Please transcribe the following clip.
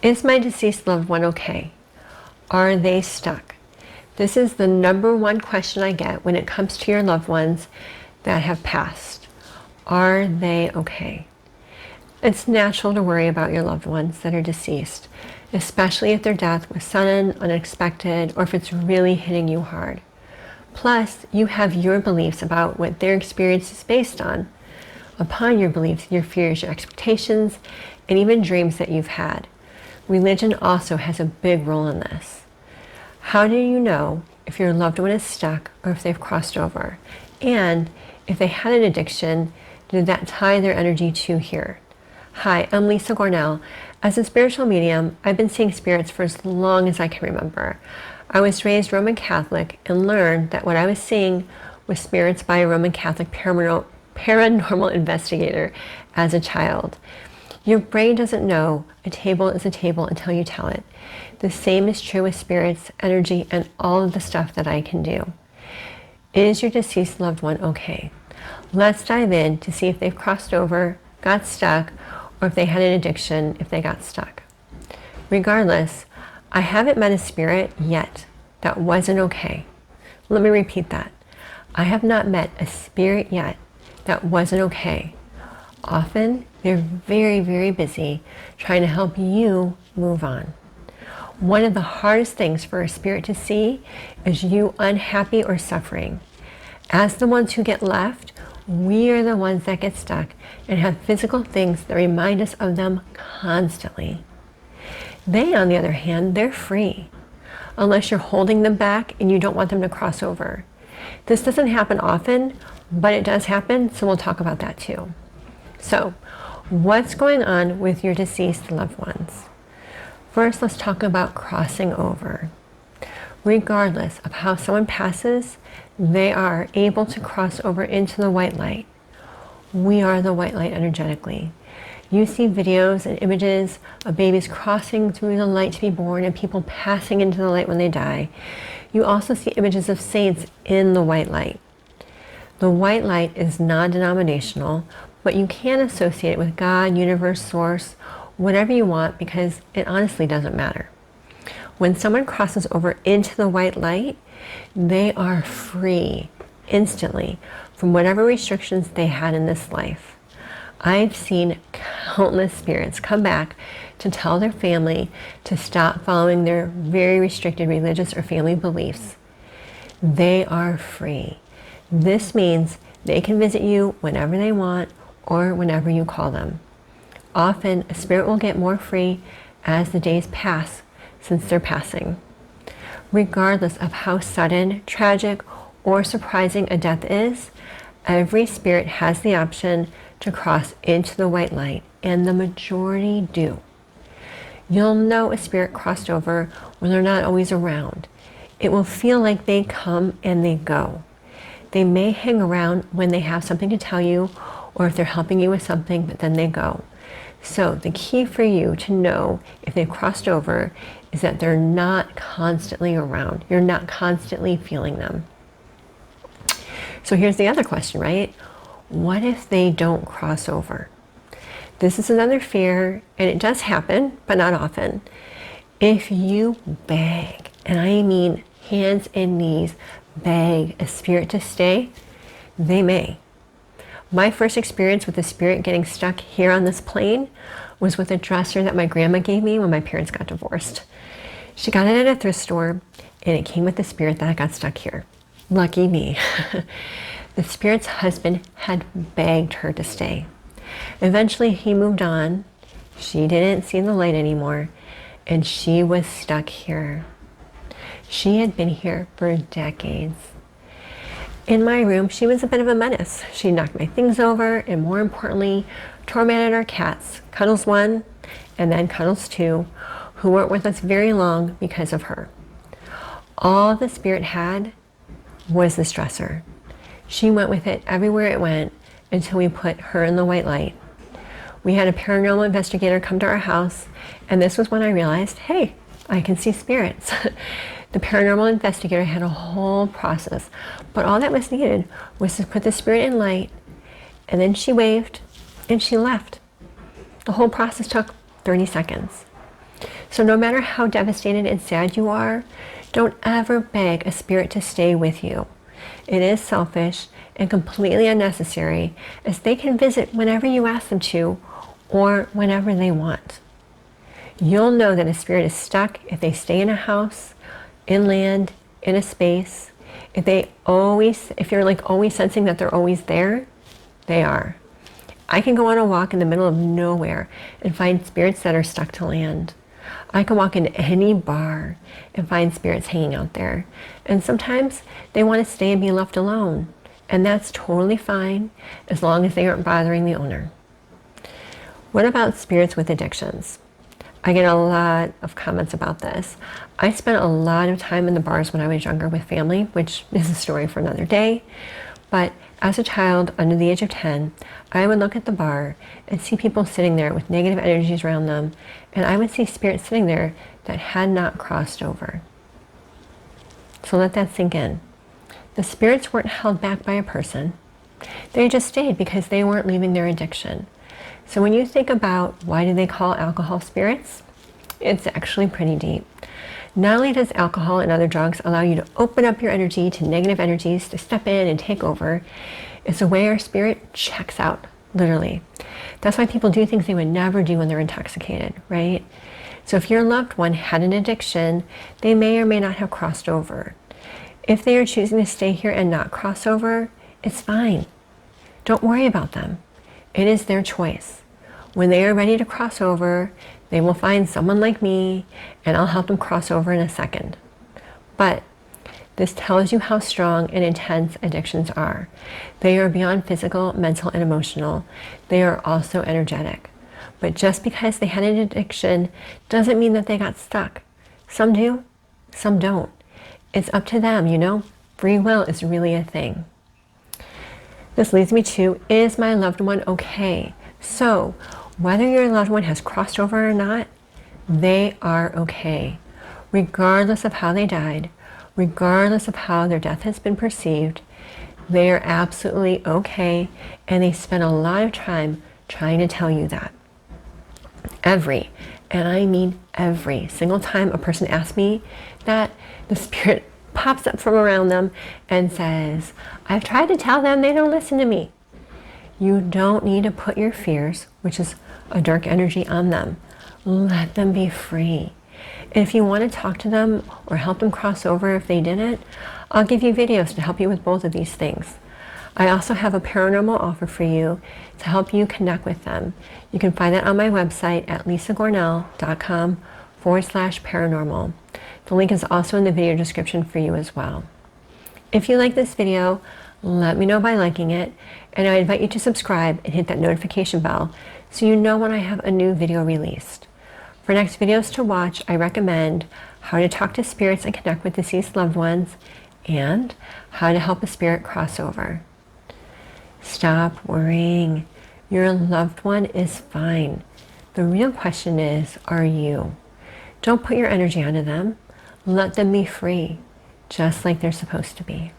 Is my deceased loved one okay? Are they stuck? This is the number one question I get when it comes to your loved ones that have passed. Are they okay? It's natural to worry about your loved ones that are deceased, especially if their death was sudden, unexpected, or if it's really hitting you hard. Plus, you have your beliefs about what their experience is based on. Upon your beliefs, your fears, your expectations, and even dreams that you've had. Religion also has a big role in this. How do you know if your loved one is stuck or if they've crossed over? And if they had an addiction, did that tie their energy to here? Hi, I'm Lisa Gornall. As a spiritual medium, I've been seeing spirits for as long as I can remember. I was raised Roman Catholic and learned that what I was seeing was spirits by a Roman Catholic paranormal investigator as a child. Your brain doesn't know a table is a table until you tell it. The same is true with spirits, energy, and all of the stuff that I can do. Is your deceased loved one okay? Let's dive in to see if they've crossed over, got stuck, or if they had an addiction, if they got stuck. Regardless, I haven't met a spirit yet that wasn't okay. Let me repeat that. I have not met a spirit yet that wasn't okay. Often, they're very, very busy trying to help you move on. One of the hardest things for a spirit to see is you unhappy or suffering. As the ones who get left, we are the ones that get stuck and have physical things that remind us of them constantly. They, on the other hand, they're free, unless you're holding them back and you don't want them to cross over. This doesn't happen often, but it does happen, so we'll talk about that too. So, what's going on with your deceased loved ones? First, let's talk about crossing over. Regardless of how someone passes, they are able to cross over into the white light. We are the white light energetically. You see videos and images of babies crossing through the light to be born and people passing into the light when they die. You also see images of saints in the white light. The white light is non-denominational, but you can associate it with God, universe, source, whatever you want, because it honestly doesn't matter. When someone crosses over into the white light, they are free instantly from whatever restrictions they had in this life. I've seen countless spirits come back to tell their family to stop following their very restricted religious or family beliefs. They are free. This means they can visit you whenever they want or whenever you call them. Often, a spirit will get more free as the days pass since they're passing. Regardless of how sudden, tragic, or surprising a death is, every spirit has the option to cross into the white light, and the majority do. You'll know a spirit crossed over when they're not always around. It will feel like they come and they go. They may hang around when they have something to tell you, or if they're helping you with something, but then they go. So the key for you to know if they've crossed over is that they're not constantly around. You're not constantly feeling them. So here's the other question, right? What if they don't cross over? This is another fear, and it does happen, but not often. If you beg, and I mean hands and knees, beg a spirit to stay, they may. My first experience with a spirit getting stuck here on this plane was with a dresser that my grandma gave me when my parents got divorced. She got it at a thrift store, and it came with the spirit that got stuck here. Lucky me. The spirit's husband had begged her to stay. Eventually, he moved on. She didn't see the light anymore, and she was stuck here. She had been here for decades. In my room, she was a bit of a menace. She knocked my things over, and more importantly, tormented our cats, Cuddles 1 and then Cuddles 2, who weren't with us very long because of her. All the spirit had was this dresser. She went with it everywhere it went until we put her in the white light. We had a paranormal investigator come to our house, and this was when I realized, hey, I can see spirits. The paranormal investigator had a whole process, but all that was needed was to put the spirit in light, and then she waved, and she left. The whole process took 30 seconds. So no matter how devastated and sad you are, don't ever beg a spirit to stay with you. It is selfish and completely unnecessary, as they can visit whenever you ask them to or whenever they want. You'll know that a spirit is stuck if they stay in a house, in land, in a space. If you're like always sensing that they're always there, they are. I can go on a walk in the middle of nowhere and find spirits that are stuck to land. I can walk into any bar and find spirits hanging out there. And sometimes they want to stay and be left alone. And that's totally fine as long as they aren't bothering the owner. What about spirits with addictions? I get a lot of comments about this. I spent a lot of time in the bars when I was younger with family, which is a story for another day. But as a child under the age of 10, I would look at the bar and see people sitting there with negative energies around them, and I would see spirits sitting there that had not crossed over. So let that sink in. The spirits weren't held back by a person. They just stayed because they weren't leaving their addiction. So when you think about why do they call alcohol spirits, it's actually pretty deep. Not only does alcohol and other drugs allow you to open up your energy to negative energies to step in and take over, it's a way our spirit checks out, literally. That's why people do things they would never do when they're intoxicated, right? So if your loved one had an addiction, they may or may not have crossed over. If they are choosing to stay here and not cross over, it's fine. Don't worry about them. It is their choice. When they are ready to cross over, they will find someone like me, and I'll help them cross over in a second. But this tells you how strong and intense addictions are. They are beyond physical, mental, and emotional. They are also energetic. But just because they had an addiction doesn't mean that they got stuck. Some do, some don't. It's up to them, you know? Free will is really a thing. This leads me to, is my loved one okay? So, whether your loved one has crossed over or not, they are okay. Regardless of how they died, regardless of how their death has been perceived, they are absolutely okay, and they spend a lot of time trying to tell you that. Every, and I mean every single time a person asks me that, the spirit pops up from around them and says, I've tried to tell them, they don't listen to me. You don't need to put your fears, which is a dark energy, on them. Let them be free. And if you want to talk to them or help them cross over if they didn't, I'll give you videos to help you with both of these things. I also have a paranormal offer for you to help you connect with them. You can find that on my website at lisagornall.com/paranormal. The link is also in the video description for you as well. If you like this video, let me know by liking it, and I invite you to subscribe and hit that notification bell so you know when I have a new video released. For next videos to watch, I recommend how to talk to spirits and connect with deceased loved ones, and how to help a spirit cross over. Stop worrying. Your loved one is fine. The real question is, are you? Don't put your energy onto them. Let them be free, just like they're supposed to be.